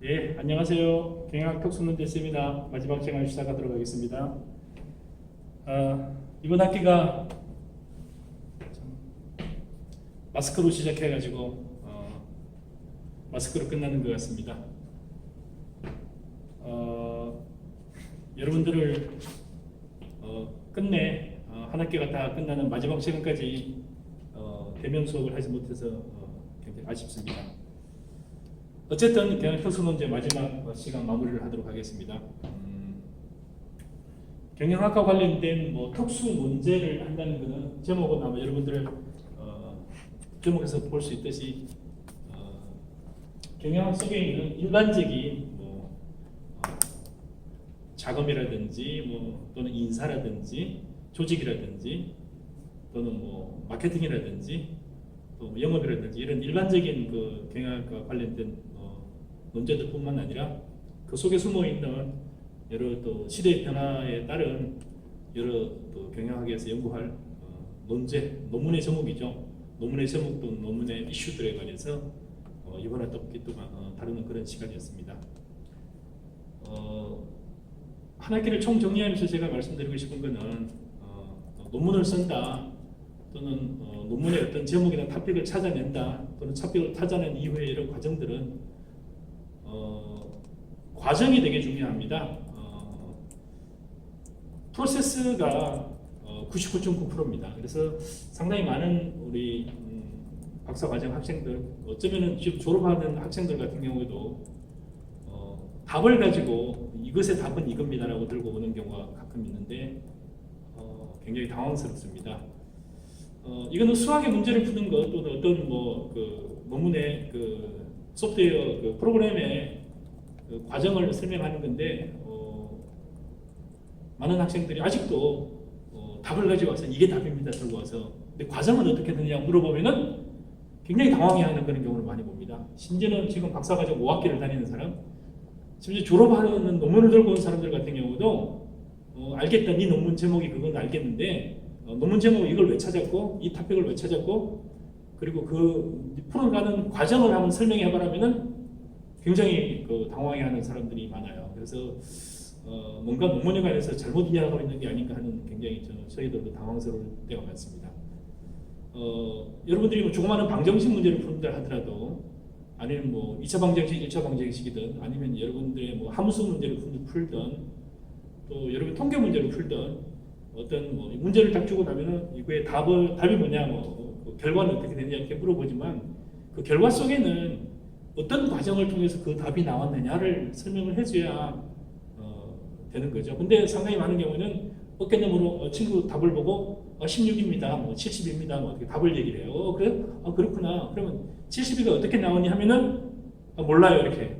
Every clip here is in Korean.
네, 안녕하세요. 경영학 특수문제 세미나 마지막 시간을 시작하도록 하겠습니다. 이번 학기가 마스크로 시작해가지고 마스크로 끝나는 것 같습니다. 여러분들을 끝내 한 학기가 다 끝나는 마지막 시간까지 대면 수업을 하지 못해서 굉장히 아쉽습니다. 어쨌든 경영 특수문제 마지막 시간 마무리를 하도록 하겠습니다. 경영학과 관련된 특수 문제를 한다는 것은 제목은 아마 여러분들 제목에서 볼 수 있듯이 경영학 속에 있는 일반적인 자금이라든지 또는 인사라든지 조직이라든지 또는 마케팅이라든지 또 영업이라든지 이런 일반적인 그 경영학과 관련된 문제들뿐만 아니라 그 속에 숨어 있는 여러 또 시대의 변화에 따른 여러 또 경영학에서 연구할 논제, 논문의 제목이죠. 논문의 제목 또 논문의 이슈들에 관해서 이번 학기 동안 다루는 그런 시간이었습니다. 한 학기를 총 정리하면서 제가 말씀드리고 싶은 것은 논문을 쓴다 또는 논문의 어떤 제목이나 토픽을 찾아낸다 또는 토픽을 찾아낸 이후의 이런 과정들은 과정이 되게 중요합니다. 프로세스가 99.9%입니다. 그래서 상당히 많은 우리 박사과정 학생들, 어쩌면은 지금 졸업하는 학생들 같은 경우에도 답을 가지고 이것의 답은 이겁니다라고 들고 오는 경우가 가끔 있는데 굉장히 당황스럽습니다. 이거는 수학의 문제를 푸는 것 또는 어떤 그 논문의 그 소프트웨어 그 프로그램의 그 과정을 설명하는 건데 많은 학생들이 아직도 답을 가지고 와서 이게 답입니다 들고 와서 근데 과정은 어떻게 되느냐 물어보면은 굉장히 당황해하는 그런 경우를 많이 봅니다. 심지어는 지금 박사과정 5학기를 다니는 사람, 심지어 졸업하는 논문을 들고 온 사람들 같은 경우도 알겠다, 네 논문 제목이 그건 알겠는데 논문 제목 이걸 왜 찾았고 이 토픽을 왜 찾았고 그리고 그 풀어가는 과정을 한번 설명해 보라면은 굉장히 그 당황해하는 사람들이 많아요. 그래서 뭔가 논문에 관해서 잘못 이해하고 있는 게 아닌가 하는 굉장히 저희들도 당황스러울 때가 많습니다. 여러분들이 조그마한 방정식 문제를 푼다 하더라도 아니면 2차 방정식, 1차 방정식이든 아니면 여러분들의 함수 문제를 풀든 또 여러분 통계 문제를 풀든 어떤 문제를 딱 주고 나면은 이거의 답이 뭐냐 그 결과는 어떻게 되냐 이렇게 물어보지만 그 결과 속에는 어떤 과정을 통해서 그 답이 나왔느냐를 설명을 해줘야 되는 거죠. 근데 상당히 많은 경우는 어깨너머로 친구 답을 보고 16입니다, 70입니다, 어떻게 답을 얘기를 해요. 그래? 그렇구나. 그러면 70이가 어떻게 나오니 하면은 몰라요 이렇게.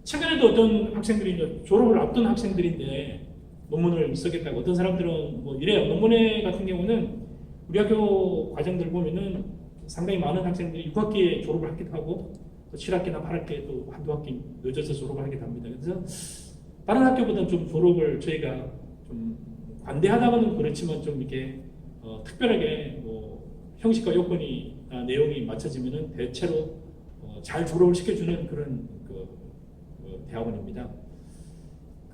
최근에도 어떤 학생들이 이제 졸업을 앞둔 학생들인데 논문을 쓰겠다고 어떤 사람들은 이래요. 논문회 같은 경우는 우리 학교 과정들 보면은 상당히 많은 학생들이 6학기에 졸업을 하기도 하고 또 7학기나 8학기에 또 한두 학기 늦어서 졸업을 하기도 합니다. 그래서 다른 학교보다는 좀 졸업을 저희가 좀 관대하다고는 그렇지만 좀 이렇게 특별하게 형식과 요건이 내용이 맞춰지면은 대체로 잘 졸업을 시켜주는 그런 대학원입니다.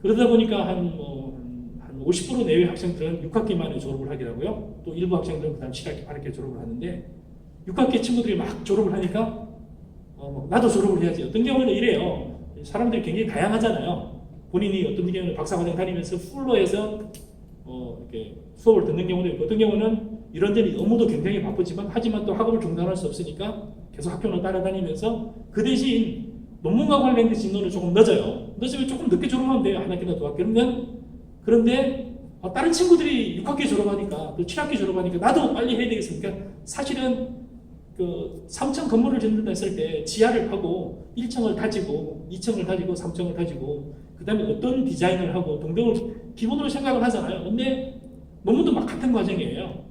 그러다 보니까 한 50% 내외 학생들은 6학기 만에 졸업을 하기도 하고요. 또 일부 학생들은 그다음 7학기, 8학기에 졸업을 하는데 6학기 친구들이 막 졸업을 하니까 나도 졸업을 해야지. 어떤 경우는 이래요. 사람들이 굉장히 다양하잖아요. 본인이 어떤 경우는 박사과정 다니면서 풀로 해서 이렇게 수업을 듣는 경우도 있고 어떤 경우는 이런 데는 업무도 굉장히 바쁘지만 하지만 또 학업을 중단할 수 없으니까 계속 학교를 따라다니면서 그 대신 논문과 관련된 진로를 조금 늦어요. 늦으면 조금 늦게 졸업하면 돼요. 한 학기나 두 학기. 그런데 다른 친구들이 6학기 졸업하니까 또 7학기 졸업하니까 나도 빨리 해야 되겠습니까? 사실은 그 3층 건물을 짓는다 했을 때 지하를 하고 1층을 다지고 2층을 다지고 3층을 다지고 그 다음에 어떤 디자인을 하고 등등을 기본으로 생각을 하잖아요. 근데 논문도 막 같은 과정이에요.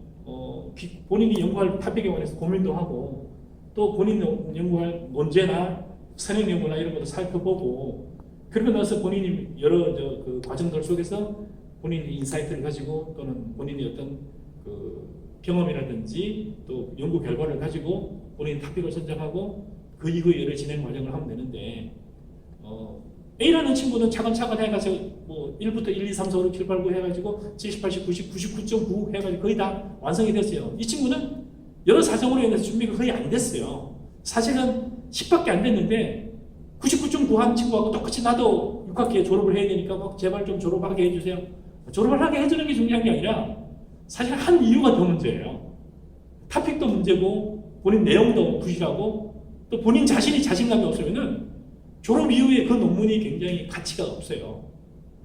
본인이 연구할 토픽에 관해서 고민도 하고 또 본인이 연구할 논제나 선행 연구나 이런 것도 살펴보고 그러고 나서 본인이 여러 그 과정들 속에서 본인의 인사이트를 가지고 또는 본인의 어떤 그 경험이라든지 또 연구 결과를 가지고 본인 토픽을 선정하고 그 이후에 여러 진행 과정을 하면 되는데 A라는 친구는 차근차근 해가지고 뭐 1부터 1, 2, 3, 4, 5, 6, 7, 8, 9 해가지고 70, 80, 90, 99.9 해가지고 거의 다 완성이 됐어요. 이 친구는 여러 사정으로 인해서 준비가 거의 안 됐어요. 사실은 10밖에 안 됐는데 99.9 한 친구하고 똑같이 나도 6학기에 졸업을 해야 되니까 막 제발 좀 졸업하게 해주세요. 졸업을 하게 해주는 게 중요한 게 아니라 사실 한 이유가 더 문제예요. 토픽도 문제고 본인 내용도 부실하고 또 본인 자신이 자신감이 없으면은 졸업 이후에 그 논문이 굉장히 가치가 없어요.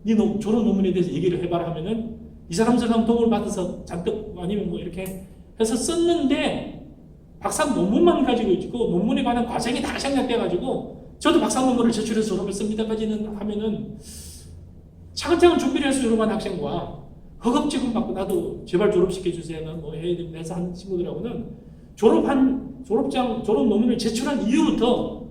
네 졸업 논문에 대해서 얘기를 해봐라 하면은 이 사람 도움을 받아서 잔뜩 아니면 뭐 이렇게 해서 썼는데 박사 논문만 가지고 있고 논문에 관한 과정이 다 생략돼가지고 저도 박사 논문을 제출해서 졸업했습니다까지는 하면은 차근차근 준비를 해서 졸업한 학생과 허겁지겁 받고 나도 제발 졸업시켜주세요. 뭐 해야 됩니다 해서 하는 친구들하고는 졸업 논문을 제출한 이후부터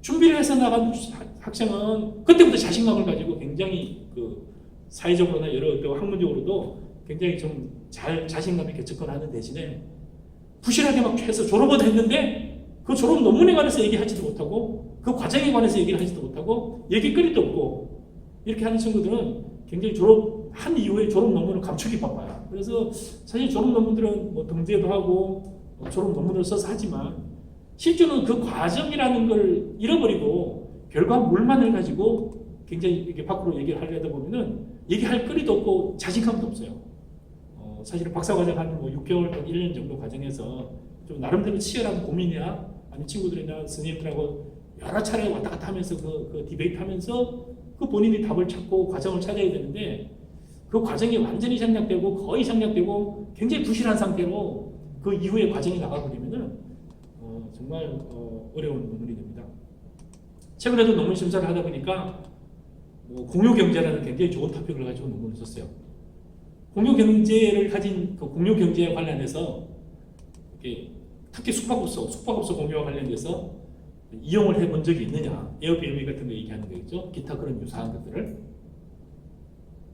준비를 해서 나간 학생은 그때부터 자신감을 가지고 굉장히 그 사회적으로나 여러 학문적으로도 굉장히 좀 잘 자신감 있게 접근하는 대신에 부실하게 막 해서 졸업은 했는데 그 졸업 논문에 관해서 얘기하지도 못하고 그 과정에 관해서 얘기를 하지도 못하고 얘기거리도 없고 이렇게 하는 친구들은 굉장히 졸업한 이후에 졸업 논문을 감추기 바빠요. 그래서 사실 졸업 논문들은 뭐 등재도 하고 졸업 논문을 써서 하지만 실제로는 그 과정이라는 걸 잃어버리고 결과물만을 가지고 굉장히 이렇게 밖으로 얘기를 하려다 보면은 얘기할 거리도 없고 자신감도 없어요. 사실은 박사과정 한 뭐 6개월, 1년 정도 과정에서 좀 나름대로 치열한 고민이나 아니 친구들이나 선생님들하고 여러 차례 왔다 갔다 하면서 그 디베이트 하면서 그 본인이 답을 찾고 과정을 찾아야 되는데 그 과정이 완전히 생략되고 거의 생략되고 굉장히 부실한 상태로 그 이후에 과정이 나가버리면은 정말 어려운 논문이 됩니다. 최근에도 논문 심사를 하다 보니까 뭐 공유경제라는 굉장히 좋은 토픽을 가지고 논문을 썼어요. 공유경제를 가진 그 공유경제와 관련해서 특히 숙박업소 공유와 관련돼서 이용을 해본 적이 있느냐, 에어비앤비 같은 거 얘기하는 거겠죠. 기타 그런 유사한 것들을.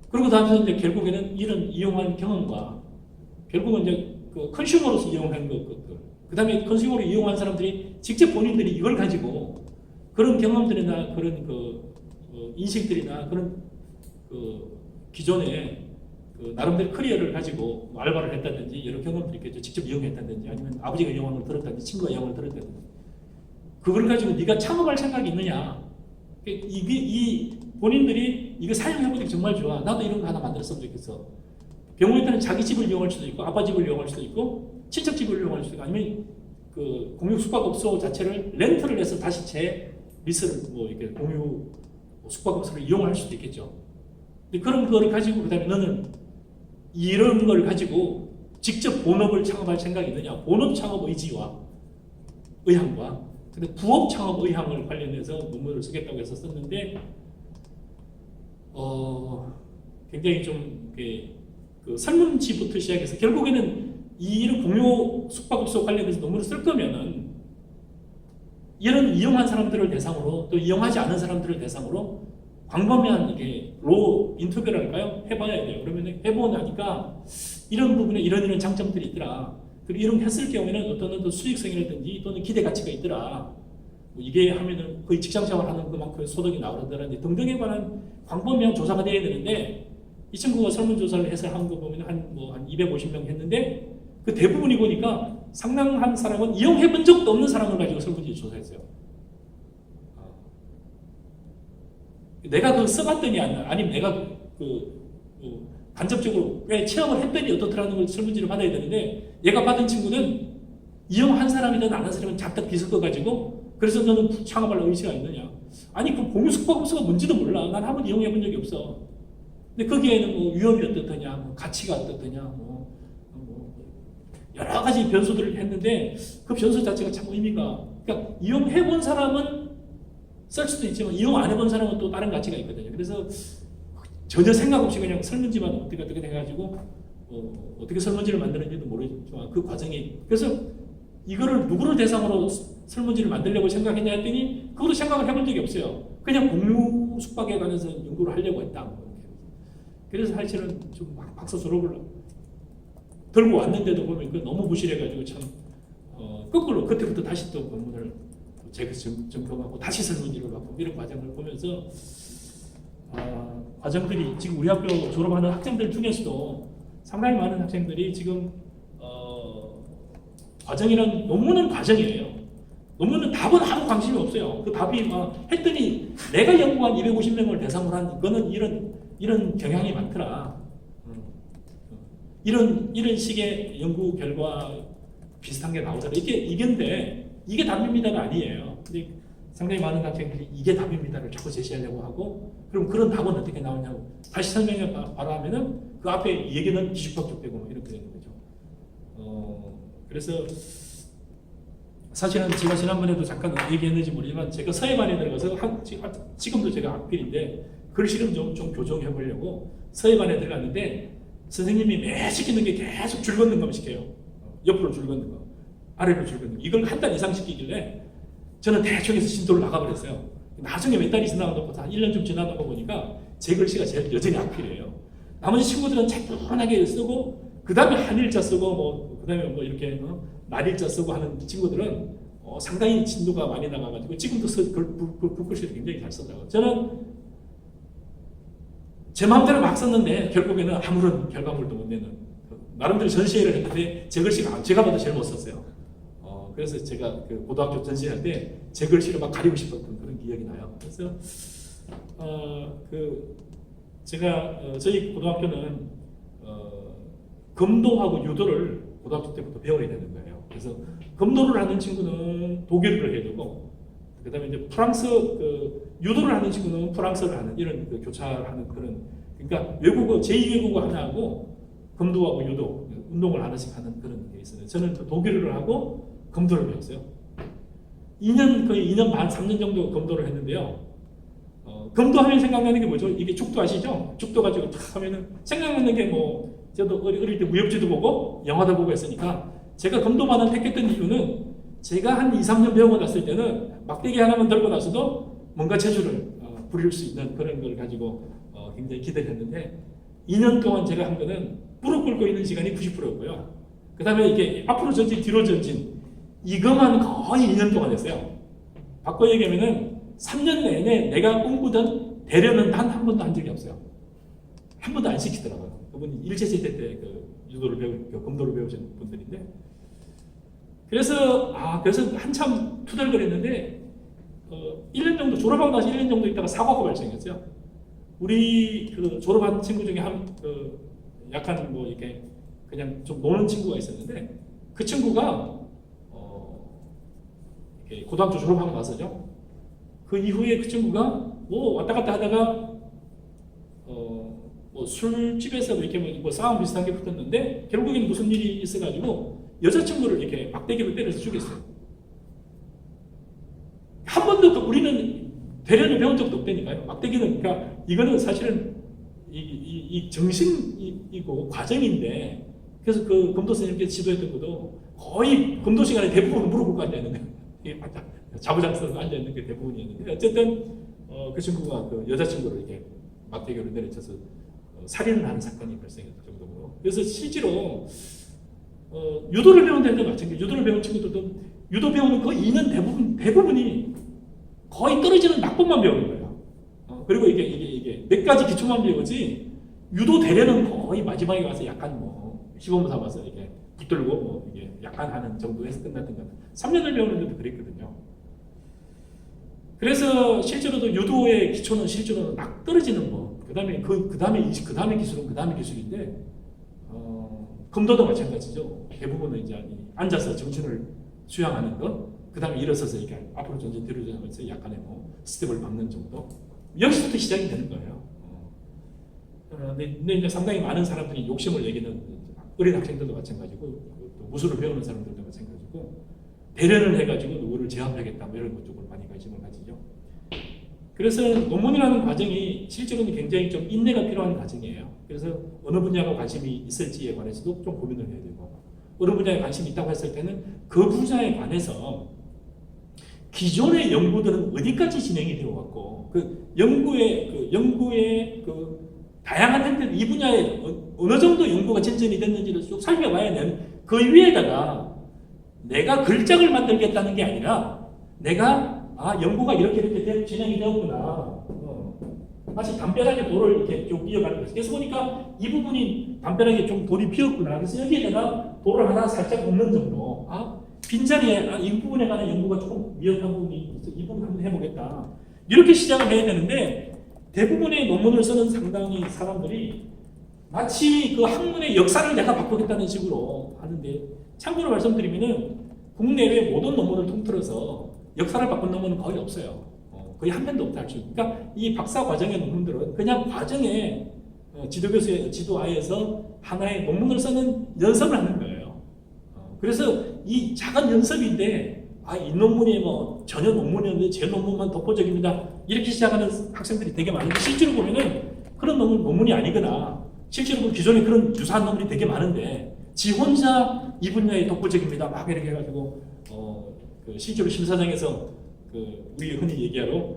그리고 다음에 이제 결국에는 이런 이용한 경험과 결국은 이제 그 컨슈머로서 이용한 것들, 그 다음에 컨슈머로 이용한 사람들이 직접 본인들이 이걸 가지고 그런 경험들이나 그런 인식들이나 그런 기존에 나름대로 커리어를 가지고 알바를 했다든지 여러 경험들이 있겠죠. 직접 이용했다든지 아니면 아버지가 이용한 걸 들었다든지 친구가 이용한 걸 들었다든지 그걸 가지고 네가 창업할 생각이 있느냐. 이 본인들이 이거 사용해보니까 정말 좋아. 나도 이런 거 하나 만들었으면 좋겠어. 병원에 따른 자기 집을 이용할 수도 있고 아빠 집을 이용할 수도 있고 친척 집을 이용할 수도 있고 아니면 그 공유 숙박업소 자체를 렌트를 해서 다시 제 리스를 뭐 이렇게 공유 숙박업소를 이용할 수도 있겠죠. 근데 그런 거를 가지고 그다음에 너는 이런 걸 가지고 직접 본업을 창업할 생각이 있느냐? 본업 창업 의지와 의향과 근데 부업 창업 의향을 관련해서 논문을 쓰겠다고 해서 썼는데 굉장히 좀 그 설문지부터 시작해서 결국에는 이런 공유 숙박업소 관련해서 논문을 쓸 거면은 이런 이용한 사람들을 대상으로 또 이용하지 않은 사람들을 대상으로 광범위한 이게 로 인터뷰랄까요? 해봐야 돼요. 그러면 해보고 나니까 이런 부분에 이런 장점들이 있더라. 그리고 이런 했을 경우에는 어떤 수익성이라든지 또는 기대 가치가 있더라. 뭐 이게 하면은 거의 직장 생활하는 그만큼 소득이 나오더라든지 등등에 관한 광범위한 조사가 돼야 되는데 이 친구가 설문조사를 해서 한 거 보면 한 250명 했는데 그 대부분이 보니까 상당한 사람은 이용해본 적도 없는 사람을 가지고 설문지 조사했어요. 내가 그걸 써봤더니 아니면 내가 간접적으로 왜 체험을 했더니 어떻더라는 걸 설문지를 받아야 되는데 얘가 받은 친구는 이용한 사람이든 안 한 사람은 잡닥 뒤섞어가지고 그래서 너는 창업할 의지가 있느냐. 아니 그 공유 숙박업소가 뭔지도 몰라. 난 한번 이용해본 적이 없어. 근데 거기에는 뭐 위험이 어떻더냐, 뭐 가치가 어떻더냐, 뭐 여러 가지 변수들을 했는데 그 변수 자체가 참 의미가 그러니까 이용해본 사람은 쓸 수도 있지만 이용 안 해본 사람은 또 다른 가치가 있거든요. 그래서 전혀 생각 없이 그냥 설문지만 어떻게 해가지고 어떻게 설문지를 만드는지도 모르지만 그 과정이 그래서 이거를 누구를 대상으로 설문지를 만들려고 생각했냐 했더니 그것도 생각을 해본 적이 없어요. 그냥 공유 숙박에 관해서 연구를 하려고 했다. 그래서 사실은 좀 박사 졸업을 들고 왔는데도 보면 너무 부실해가지고 참 거꾸로 그때부터 다시 또 논문을 점검하고 다시 설문지를 받고 이런 과정을 보면서 과정들이 지금 우리 학교 졸업하는 학생들 중에서도 상당히 많은 학생들이 지금 과정이란 논문은 과정이에요. 논문은 답은 아무 관심이 없어요. 그 답이 했더니 내가 연구한 250명을 대상으로 한 이거는 이런 경향이 많더라. 이런 식의 연구 결과 비슷한 게 나오잖아요. 이게 답입니다가 아니에요. 근데 상당히 많은 학생들이 이게 답입니다를 자꾸 제시하려고 하고, 그럼 그런 답은 어떻게 나오냐고 다시 설명을 바로 하면은 그 앞에 얘기는 뒤죽박죽되고 뭐 이렇게 되는 거죠. 그래서 사실은 제가 지난번에도 잠깐 얘기했는지 모르지만 제가 서예반에 들어가서 지금도 제가 악필인데 글씨를 좀 교정해 보려고 서예반에 들어갔는데 선생님이 매 시키는 게 계속 줄 긋는 것만 시켜요. 옆으로 줄 긋는 거, 아래로 줄 긋는 거. 이걸 한 달 이상 시키길래 저는 대충해서 진도를 나가버렸어요. 나중에 몇 달이 지나고 한 1년쯤 지나고 보니까 제 글씨가 제일 여전히 악필이에요. 나머지 친구들은 차분하게 쓰고 그 다음에 한일자 쓰고 그 다음에 이렇게 날일자 쓰고 하는 친구들은 상당히 진도가 많이 나가가지고 지금도 붓글씨를 굉장히 잘 쓰더라고요. 저는 제 마음대로 막 썼는데 결국에는 아무런 결과물도 못 내는, 나름대로 전시회를 했는데 제 글씨가 제가 봐도 제일 못 썼어요. 그래서 제가 그 고등학교 전시할 때 제 글씨를 막 가리고 싶었던 그런 기억이 나요. 그래서 제가 저희 고등학교는 검도하고 유도를 고등학교 때부터 배워야 되는 거예요. 그래서 검도를 하는 친구는 독일어를 해야 되고, 그다음에 이제 프랑스 유도를 하는 친구는 프랑스어를 하는 이런 교차하는 그런, 그러니까 외국어 제2외국어 하나하고 검도하고 유도 운동을 하나씩 하는 그런 게 있어요. 저는 독일어를 하고 검도를 배웠어요. 거의 2년 반, 3년 정도 검도를 했는데요. 검도하면 생각나는 게 뭐죠? 이게 죽도 아시죠? 죽도 가지고 탁 하면은 생각나는 게 저도 어릴 때 무협지도 보고 영화도 보고 했으니까 제가 검도반을 택했던 이유는 제가 한 2, 3년 배우고 났을 때는 막대기 하나만 들고 나서도 뭔가 재주를 부릴 수 있는 그런 걸 가지고 굉장히 기대를 했는데 2년 동안 제가 한 거는 무릎 꿇고 있는 시간이 90%였고요. 그 다음에 이게 앞으로 전진, 뒤로 전진 이것만 거의 2년 동안 했어요. 바꿔 얘기하면은 3년 내내 내가 꿈꾸던 대련은 단 한 번도 한 적이 없어요. 한 번도 안 시키더라고요. 그분이 일제시대 때 유도를 검도를 배우신 분들인데, 그래서 한참 투덜거렸는데 1년 정도 졸업하고 나서 1년 정도 있다가 사고가 발생했어요. 우리 졸업한 친구 중에 약간 이렇게 그냥 좀 노는 친구가 있었는데 그 친구가 고등학교 졸업하고 나서죠. 그 이후에 그 친구가 왔다 갔다 하다가 술집에서 이렇게 싸움 비슷한 게 붙었는데 결국엔 무슨 일이 있어가지고 여자친구를 이렇게 막대기로 때려서 죽였어요. 한 번도 우리는 대련을 배운 적도 없다니까요. 막대기는, 그러니까 이거는 사실은 이 정신이고 과정인데, 그래서 그 검도 선생님께서 지도했던 것도 거의 검도 시간에 대부분 무릎 꿇고 앉아있는, 자부장처럼 앉아있는 게 대부분이었는데, 어쨌든 그 친구가 그 여자친구를 이렇게 막대기로 내려쳐서 살인을 하는 사건이 발생했을 정도로. 그래서 실제로 유도를 배운 데도 마찬가지예요. 유도를 배운 친구들도 유도 배우는 그 2년 대부분이 거의 떨어지는 낙법만 배우는 거예요. 그리고 이게 몇 가지 기초만 배우지 유도 대련은 거의 마지막에 가서 약간 시범 삼아서 이게 붙들고 이게 약간 하는 정도에서 끝났던 것 같아요. 3년을 배우는데도 그랬거든요. 그래서 실제로도 유도의 기초는 실제로는 막 떨어지는 그다음에 그다음에 기술은 그다음에 기술인데 검도도 마찬가지죠. 대부분은 이제 앉아서 정신을 수양하는 것, 그다음에 일어서서 이렇게 앞으로 전진 뒤로 전진하면서 약간의 스텝을 밟는 정도. 여기서부터 시작이 되는 거예요. 근데 이제 상당히 많은 사람들이 욕심을 내기는 어린 학생들도 마찬가지고 또 무술을 배우는 사람들도 마찬가지고 대련을 해가지고 누구를 제압하겠다 이런 것 쪽으로 많이 관심을 가지죠. 그래서 논문이라는 과정이 실제로는 굉장히 좀 인내가 필요한 과정이에요. 그래서 어느 분야가 관심이 있을지에 관해서도 좀 고민을 해야 되고, 어느 분야에 관심이 있다고 했을 때는 그 분야에 관해서 기존의 연구들은 어디까지 진행이 되어 왔고, 연구의 다양한 형태들, 이 분야에 어느 정도 연구가 진전이 됐는지를 쭉 살펴봐야 되는, 그 위에다가 내가 글작을 만들겠다는 게 아니라 내가 연구가 이렇게 진행이 되었구나. 마치 담벼락에 돌을 이렇게 쭉 이어가는 거예요. 그래서 보니까 이 부분이 담벼락에 좀 돌이 비었구나. 그래서 여기에다가 돌을 하나 살짝 얹는 정도. 빈자리에 이 부분에 관한 연구가 조금 미흡한 부분이 있어. 이 부분 한번 해보겠다. 이렇게 시작을 해야 되는데 대부분의 논문을 쓰는 상당히 사람들이 마치 그 학문의 역사를 내가 바꾸겠다는 식으로 하는데 참고로 말씀드리면은 국내외 모든 논문을 통틀어서 역사를 바꾼 논문은 거의 없어요. 거의 한 편도 없다 할 수 있어요. 그러니까 이 박사 과정의 논문들은 그냥 과정에 지도교수의 지도하에서 하나의 논문을 쓰는 연습을 하는 거예요. 그래서 이 작은 연습인데 이 논문이 뭐 전혀 논문이었는데 제 논문만 독보적입니다. 이렇게 시작하는 학생들이 되게 많은데 실제로 보면은 그런 논문이 아니거나 실제로 보면 기존에 그런 유사한 논문이 되게 많은데 지 혼자 이 분야에 독보적입니다. 막 이렇게 해가지고 실제로 심사장에서 우리 흔히 얘기하러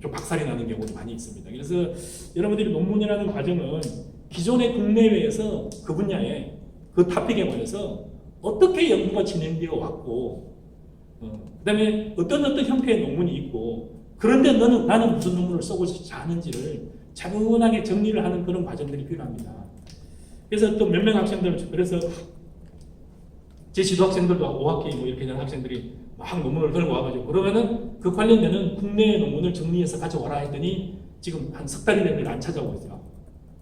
좀 박살이 나는 경우도 많이 있습니다. 그래서 여러분들이 논문이라는 과정은 기존의 국내외에서 그 분야에 그 토픽에 관해서 어떻게 연구가 진행되어 왔고 그다음에 어떤 형태의 논문이 있고 그런데 나는 무슨 논문을 써고자 하는지를 차분하게 정리를 하는 그런 과정들이 필요합니다. 그래서 또 몇 명 학생들 그래서 제 지도 학생들도 5학기 뭐 이렇게 된 학생들이 막 논문을 들고 와가지고 그러면은 그 관련되는 국내 논문을 정리해서 가져와라 했더니 지금 한 석 달이 됐는데 안 찾아오고 있어요.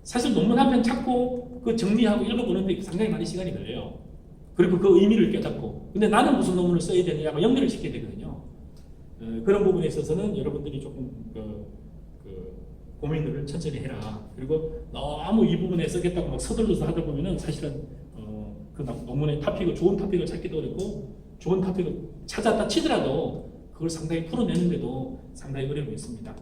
사실 논문 한 편 찾고 그 정리하고 읽어보는데 상당히 많이 시간이 걸려요. 그리고 그 의미를 깨닫고 근데 나는 무슨 논문을 써야 되느냐고 연결을 시켜야 되거든요. 그런 부분에 있어서는 여러분들이 조금 고민을 천천히 해라. 그리고 너무 이 부분에 쓰겠다고 막 서둘러서 하다 보면은 사실은 그 논문의 좋은 토픽을 찾기도 어렵고 좋은 토픽을 찾았다 치더라도 그걸 상당히 풀어내는데도 상당히 어려움이 있습니다.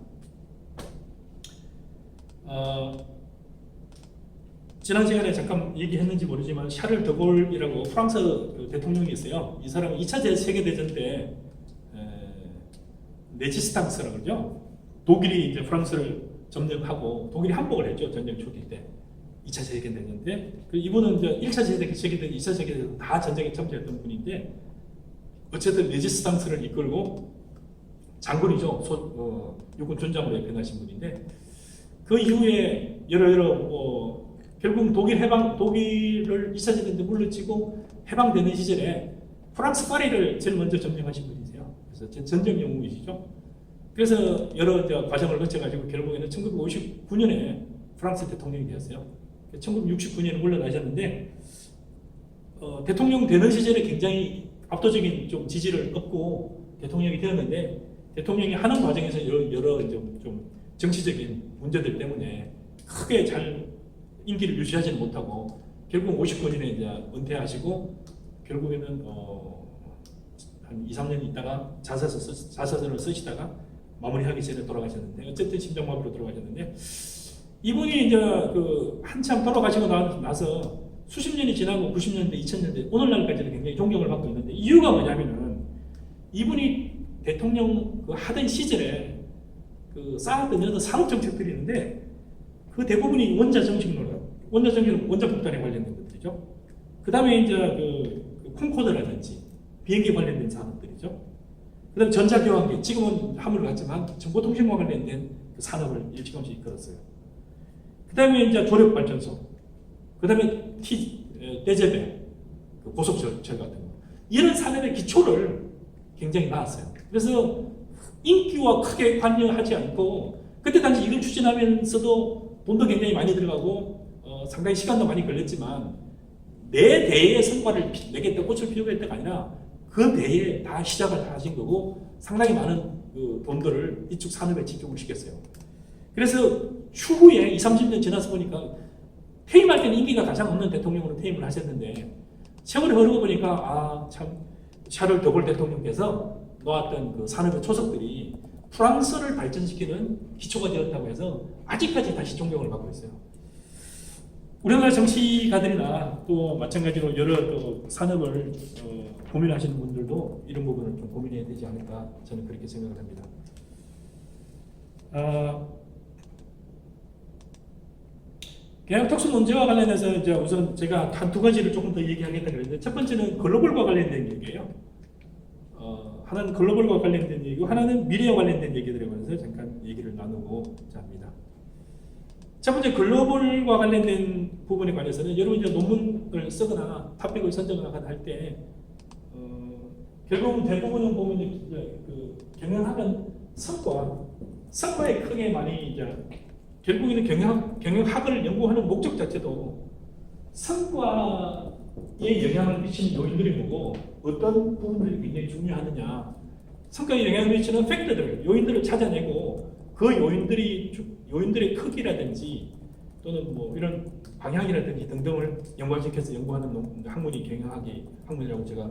지난 시간에 잠깐 얘기했는지 모르지만 샤를 드골이라고 프랑스 대통령이 있어요. 이 사람은 2차 세계대전 때 레지스탕스라고 그러죠. 독일이 이제 프랑스를 점령하고 독일이 항복을 했죠. 전쟁 초기 때. 2차 세계대전 때. 이분은 이제 1차 세계대전, 2차 세계대전 다 전쟁에 참여했던 분인데 어쨌든 레지스탕스를 이끌고 장군이죠. 육군 전장으로 변하신 분인데 그 이후에 여러 결국 독일을 2차 세계대전 때 물러치고 해방되는 시절에 프랑스 파리를 제일 먼저 점령하신 분이세요. 그래서 전쟁 영웅이시죠. 그래서 여러 과정을 거쳐가지고 결국에는 1959년에 프랑스 대통령이 되었어요. 1969년에 물러나셨는데 대통령 되는 시절에 굉장히 압도적인 좀 지지를 얻고 대통령이 되었는데 대통령이 하는 과정에서 여러 좀 정치적인 문제들 때문에 크게 잘 인기를 유지하지는 못하고 결국 59년에 이제 은퇴하시고 결국에는 한 2, 3년 있다가 자서전을 쓰시다가 마무리하기 전에 돌아가셨는데 어쨌든 심장마비로 돌아가셨는데 이분이 이제 한참 돌아가시고 나서 수십 년이 지나고 90년대, 2000년대 오늘날까지는 굉장히 존경을 받고 있는데 이유가 뭐냐면은 이분이 대통령 하던 시절에 쌓았던 여러 산업 정책들이 있는데 그 대부분이 원자 정책론은 원자 폭탄에 관련된 것들이죠. 그 다음에 이제 콩코드라든지 비행기 관련된 산업들이죠. 그 다음에 전자교환기, 지금은 화물을 갔지만 정보통신과 관련된 산업을 일찌감치 이끌었어요. 그 다음에 이제 조력발전소, 그 다음에 떼제배, 고속철 같은 거. 이런 산업의 기초를 굉장히 낳았어요. 그래서 인기와 크게 관여하지 않고 그때 당시 이걸 추진하면서도 돈도 굉장히 많이 들어가고 상당히 시간도 많이 걸렸지만 내 대의 성과를 내겠다, 꽃을 피우겠다가 아니라 그 대에 다 시작을 하신 거고 상당히 많은 돈들을 이쪽 산업에 집중을 시켰어요. 그래서 추후에 20, 30년 지나서 보니까 퇴임할 때는 인기가 가장 없는 대통령으로 퇴임을 하셨는데 세월이 흐르고 보니까 참 샤를 드골 대통령께서 놓았던 그 산업의 초석들이 프랑스를 발전시키는 기초가 되었다고 해서 아직까지 다시 존경을 받고 있어요. 우리나라 정치가들이나 또 마찬가지로 여러 또 산업을 고민하시는 분들도 이런 부분을 좀 고민해야 되지 않을까 저는 그렇게 생각을 합니다. 개혁 특수 문제와 관련해서 이제 우선 제가 한 두 가지를 조금 더 얘기하겠다 그랬는데 첫 번째는 글로벌과 관련된 얘기예요. 하나는 글로벌과 관련된 얘기고 하나는 미래와 관련된 얘기들에 관해서 잠깐 얘기를 나누고자 합니다. 첫 번째 글로벌과 관련된 부분에 관해서는 여러분 이제 논문을 쓰거나 토픽을 선정하거나 할 때 결국은 대부분은 보면 이제 그 경영학은 성과에 크게 많이 이제 결국에는 경영학을 연구하는 목적 자체도 성과에 영향을 미치는 요인들이 뭐고 어떤 부분들이 굉장히 중요하느냐, 성과에 영향을 미치는 팩터들, 요인들을 찾아내고 그 요인들의 크기라든지 또는 뭐 이런 방향이라든지 등등을 연관시켜서 연구하는 학문이 학문이라고 제가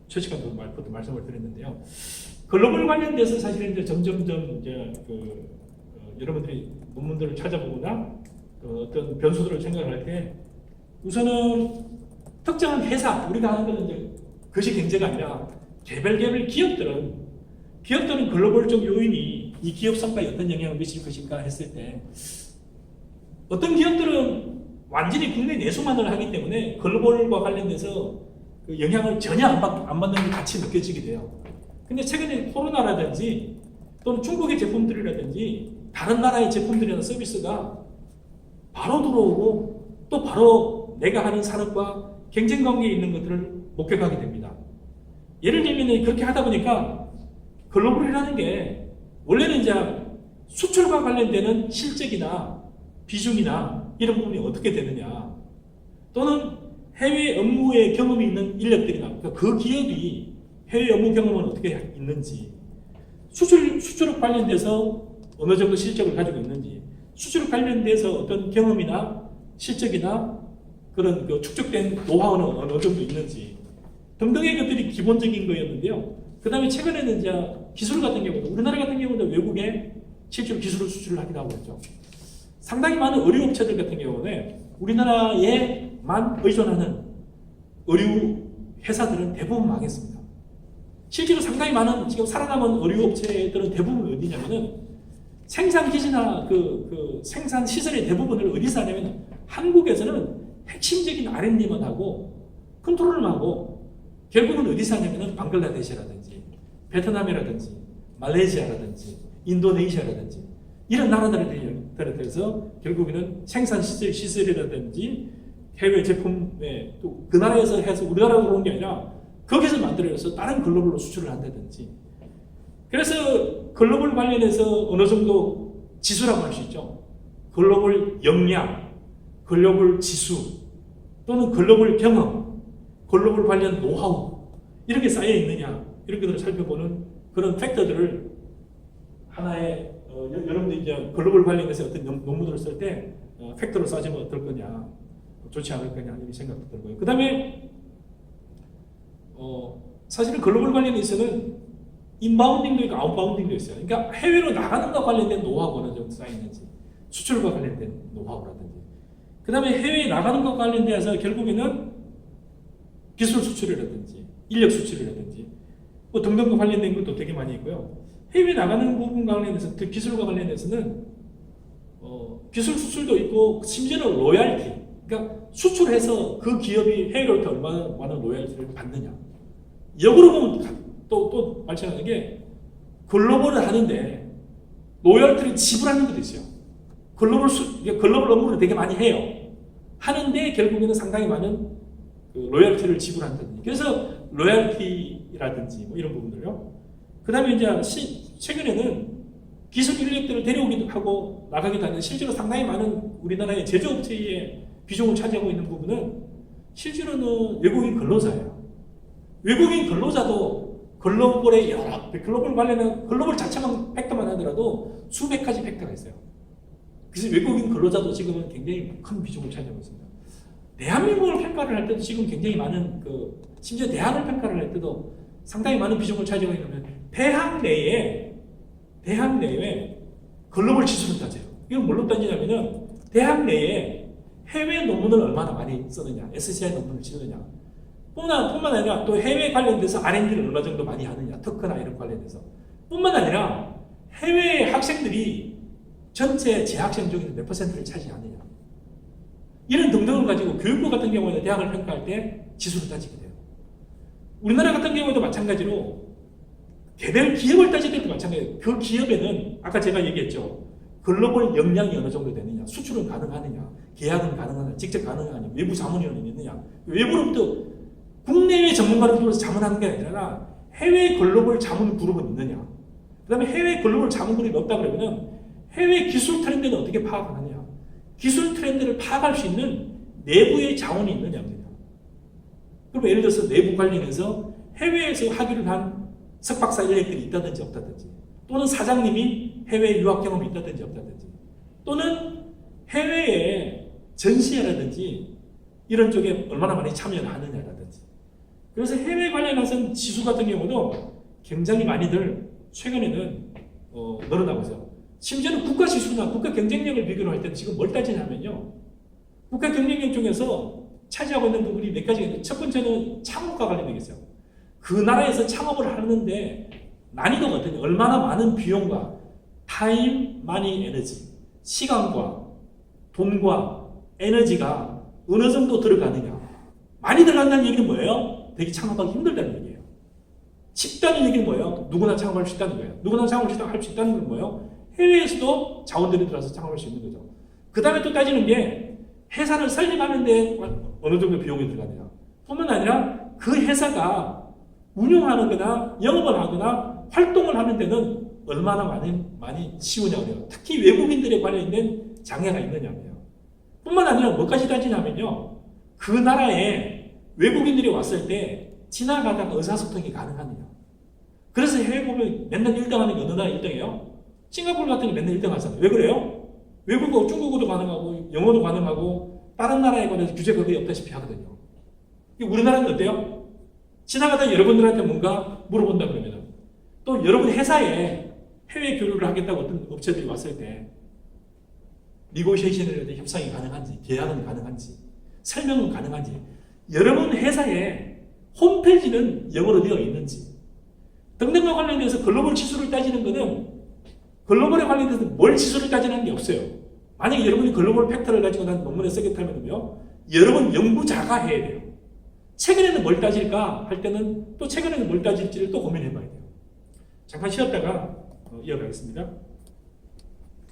최시간도 말씀을 드렸는데요. 글로벌 관련돼서 사실은 이제 점점점 이제 여러분들이 논문들을 찾아보거나 어떤 변수들을 생각할 때 우선은 특정한 회사, 우리가 하는 것은 이제 그것이 경제가 아니라 개별 기업들은 글로벌적 요인이 이 기업 성과에 어떤 영향을 미칠 것인가 했을 때 어떤 기업들은 완전히 국내 내수만을 하기 때문에 글로벌과 관련돼서 그 영향을 전혀 안 받는 게 같이 느껴지게 돼요. 근데 최근에 코로나라든지 또는 중국의 제품들이라든지 다른 나라의 제품들이나 서비스가 바로 들어오고 또 바로 내가 하는 산업과 경쟁 관계에 있는 것들을 목격하게 됩니다. 예를 들면 그렇게 하다 보니까 글로벌이라는 게 원래는 이제 수출과 관련되는 실적이나 비중이나 이런 부분이 어떻게 되느냐, 또는 해외 업무에 경험이 있는 인력들이나 그러니까 그 기업이 해외 업무 경험은 어떻게 있는지, 수출 관련돼서 어느 정도 실적을 가지고 있는지, 수출 관련돼서 어떤 경험이나 실적이나 그런 축적된 노하우는 어느 정도 있는지 등등의 것들이 기본적인 거였는데요. 그다음에 최근에는 이제 기술 같은 경우도 우리나라 같은 경우는 외국에 실제로 기술을 수출을 하기도 하고 있죠. 상당히 많은 의류 업체들 같은 경우는 우리나라에만 의존하는 의류 회사들은 대부분 망했습니다. 실제로 상당히 많은 지금 살아남은 의류 업체들은 대부분 어디냐면은 생산 기지나 그 생산 시설의 대부분을 어디서 하냐면 한국에서는 핵심적인 R&D만 하고 컨트롤만 하고 결국은 어디서 하냐면은 방글라데시라든지 베트남이라든지 말레이시아라든지 인도네시아라든지 이런 나라들에서 결국에는 생산 시설이라든지 해외 제품에 또 그 나라에서 해서 우리나라로 온 게 아니라 거기서 만들어서 다른 글로벌로 수출을 한다든지, 그래서 글로벌 관련해서 어느 정도 지수라고 할 수 있죠. 글로벌 역량, 글로벌 지수 또는 글로벌 경험, 글로벌 관련 노하우 이렇게 쌓여 있느냐 이런 것들을 살펴보는 그런 팩터들을 하나의 여러분들이 이제 글로벌 관련해서 어떤 논문을 쓸 때 팩터로 따지면 어떨 거냐, 좋지 않을 거냐 이런 생각도 들고요. 그 다음에 사실은 글로벌 관련해서는 인바운딩도 있고 아웃바운딩도 있어요. 그러니까 해외로 나가는 것과 관련된 노하우가 어느 정도 쌓이는지, 수출과 관련된 노하우라든지, 그 다음에 해외에 나가는 것과 관련돼서 결국에는 기술 수출이라든지 인력 수출이라든지 뭐 등등과 관련된 것도 되게 많이 있고요. 해외에 나가는 부분과 관련해서 기술과 관련해서는 기술 수출도 있고 심지어는 로얄티, 그러니까 수출해서 그 기업이 해외로부터 얼마나 많은 로얄티를 받느냐. 역으로 보면 또 발전하는 게 글로벌을 하는데 로열티를 지불하는 것도 있어요. 글로벌 업무를 되게 많이 해요. 하는데 결국에는 상당히 많은 그 로열티를 지불한다든지. 그래서 로열티라든지 뭐 이런 부분들요. 그 다음에 이제 최근에는 기술 인력들을 데려오기도 하고 나가기도 하는데 실제로 상당히 많은 우리나라의 제조업체의 비중을 차지하고 있는 부분은 실제로는 외국인 근로자예요. 외국인 근로자도 글로벌의 글로벌 관련한 글로벌 자체만 팩터만 하더라도 수백 가지 팩터가 있어요. 그래서 외국인 근로자도 지금은 굉장히 큰 비중을 차지하고 있습니다. 대한민국을 평가를 할 때도 지금 굉장히 많은 심지어 대학을 평가를 할 때도 상당히 많은 비중을 차지하고 있는 대학 내에 글로벌 지수를 따져요. 이건 뭘로 따지냐면은 대학 내에 해외 논문을 얼마나 많이 쓰느냐, SCI 논문을 쓰느냐. 뿐만 아니라 또 해외 관련돼서 R&D를 얼마 정도 많이 하느냐, 특허나 이런 관련돼서. 뿐만 아니라 해외 학생들이 전체 재학생 중에서 몇 퍼센트를 차지하느냐. 이런 등등을 가지고 교육부 같은 경우에는 대학을 평가할 때 지수를 따지게 돼요. 우리나라 같은 경우에도 마찬가지로 개별 기업을 따질 때도 마찬가지예요. 그 기업에는 아까 제가 얘기했죠. 글로벌 역량이 어느 정도 되느냐, 수출은 가능하느냐, 계약은 가능하느냐, 직접 가능하느냐, 외부 자문위원이 있느냐, 외부로부터 국내외 전문가를 불러서 자문하는 게 아니라 해외 글로벌 자문 그룹은 있느냐, 그 다음에 해외 글로벌 자문 그룹이 없다 그러면은 해외 기술 트렌드는 어떻게 파악하느냐, 기술 트렌드를 파악할 수 있는 내부의 자원이 있느냐입니다. 그럼 예를 들어서 내부 관련해서 해외에서 학위를 한 석박사 인력들이 있다든지 없다든지, 또는 사장님이 해외 유학 경험이 있다든지 없다든지, 또는 해외에 전시회라든지 이런 쪽에 얼마나 많이 참여를 하느냐라든지. 그래서 해외 관련해서 지수 같은 경우도 굉장히 많이들 최근에는 늘어나고 있어요. 심지어는 국가 지수나 국가 경쟁력을 비교를 할 때는 지금 뭘 따지냐면요, 국가 경쟁력 중에서 차지하고 있는 부분이 몇 가지가 있는데, 첫 번째는 창업과 관련되어 있어요. 그 나라에서 창업을 하는데 난이도가 어떠냐, 얼마나 많은 비용과 타임, 마니, 에너지, 시간과 돈과 에너지가 어느 정도 들어가느냐. 많이 들어간다는 얘기는 뭐예요? 되게 창업하기 힘들다는 얘기예요. 쉽다는 얘기는 뭐예요? 누구나 창업할 수 있다는 거예요. 누구나 창업할 수 있다는 건 뭐예요? 해외에서도 자원들이 들어와서 창업할 수 있는 거죠. 그 다음에 또 따지는 게 회사를 설립하는데 어느 정도 비용이 들어가느냐. 뿐만 아니라 그 회사가 운영하는 거나 영업을 하거나 활동을 하는 데는 얼마나 많이 쉬우냐고요. 특히 외국인들에 관련된 장애가 있느냐고요. 뿐만 아니라 뭐까지 따지냐면요, 그 나라에 외국인들이 왔을 때 지나가다가 의사소통이 가능하느냐. 그래서 해외 보면 맨날 1등 하는 게 어느 나라 1등이에요? 싱가포르 같은 게 맨날 1등 하잖아요. 왜 그래요? 외국어, 중국어도 가능하고 영어도 가능하고 다른 나라에 관해서 규제가 거의 없다시피 하거든요. 우리나라는 어때요? 지나가다 여러분들한테 뭔가 물어본다 그러면 또 여러분 회사에 해외 교류를 하겠다고 어떤 업체들이 왔을 때 니고시에이션에 대한 협상이 가능한지, 계약은 가능한지, 설명은 가능한지, 여러분 회사에 홈페이지는 영어로 되어 있는지 등등과 관련돼서 글로벌 지수를 따지는 것은 글로벌에 관련돼서 뭘 지수를 따지는 게 없어요. 만약에 여러분이 글로벌 팩터를 가지고 난 논문에 쓰겠다면요, 여러분 연구자가 해야 돼요. 최근에는 뭘 따질까 할 때는 또 최근에는 뭘 따질지를 또 고민해 봐야 돼요. 잠깐 쉬었다가 이어가겠습니다.